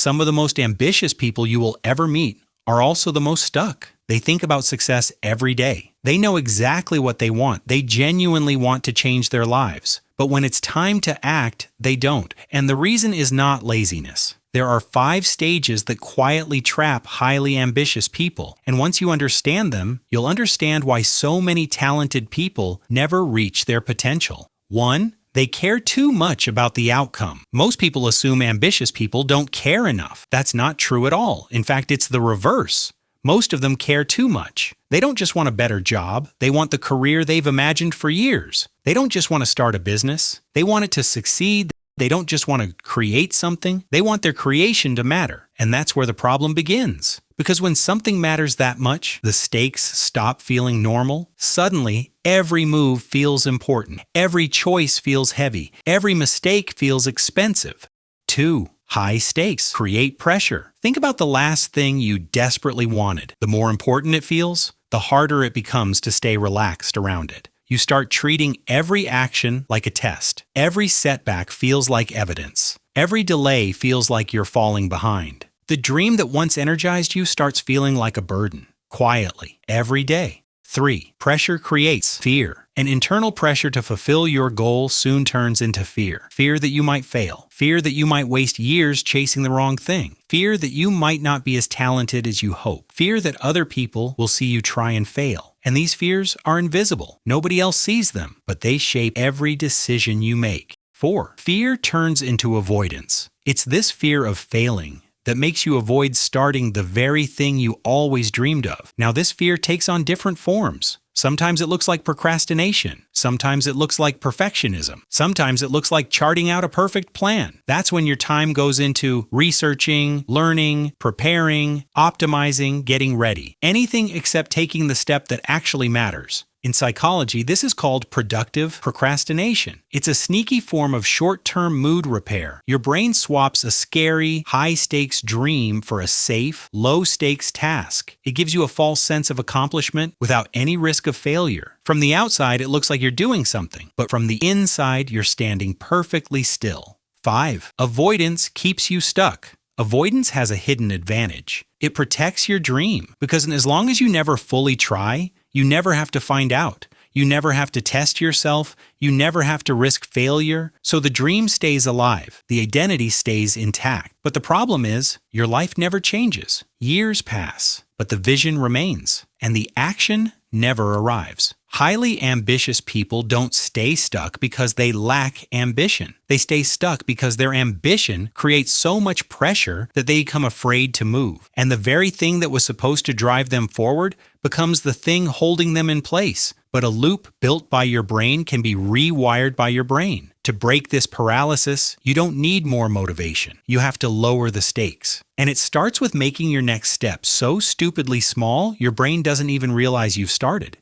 Some of the most ambitious people you will ever meet are also the most stuck. They think about success every day. They know exactly what they want. They genuinely want to change their lives. But when it's time to act, they don't. And the reason is not laziness. There are 5 stages that quietly trap highly ambitious people. And once you understand them, you'll understand why so many talented people never reach their potential. 1. They care too much about the outcome. Most people assume ambitious people don't care enough. That's not true at all. In fact, it's the reverse. Most of them care too much. They don't just want a better job. They want the career they've imagined for years. They don't just want to start a business. They want it to succeed. They don't just want to create something. They want their creation to matter. And that's where the problem begins. Because when something matters that much, the stakes stop feeling normal. Suddenly, every move feels important. Every choice feels heavy. Every mistake feels expensive. 2. High stakes create pressure. Think about the last thing you desperately wanted. The more important it feels, the harder it becomes to stay relaxed around it. You start treating every action like a test. Every setback feels like evidence. Every delay feels like you're falling behind. The dream that once energized you starts feeling like a burden, quietly, every day. 3. Pressure creates fear. An internal pressure to fulfill your goal soon turns into fear. Fear that you might fail. Fear that you might waste years chasing the wrong thing. Fear that you might not be as talented as you hope. Fear that other people will see you try and fail. And these fears are invisible. Nobody else sees them, but they shape every decision you make. 4. Fear turns into avoidance. It's this fear of failing that makes you avoid starting the very thing you always dreamed of. Now, this fear takes on different forms. Sometimes it looks like procrastination. Sometimes it looks like perfectionism. Sometimes it looks like charting out a perfect plan. That's when your time goes into researching, learning, preparing, optimizing, getting ready. Anything except taking the step that actually matters. In psychology, this is called productive procrastination. It's a sneaky form of short-term mood repair. Your brain swaps a scary, high-stakes dream for a safe, low-stakes task. It gives you a false sense of accomplishment without any risk of failure. From the outside, it looks like you're doing something, but from the inside, you're standing perfectly still. 5. Avoidance keeps you stuck. Avoidance has a hidden advantage. It protects your dream because as long as you never fully try, you never have to find out. You never have to test yourself. You never have to risk failure. So the dream stays alive. The identity stays intact. But the problem is, your life never changes. Years pass, but the vision remains, and the action never arrives. Highly ambitious people don't stay stuck because they lack ambition. They stay stuck because their ambition creates so much pressure that they become afraid to move. And the very thing that was supposed to drive them forward becomes the thing holding them in place. But a loop built by your brain can be rewired by your brain. To break this paralysis, you don't need more motivation. You have to lower the stakes. And it starts with making your next step so stupidly small, your brain doesn't even realize you've started.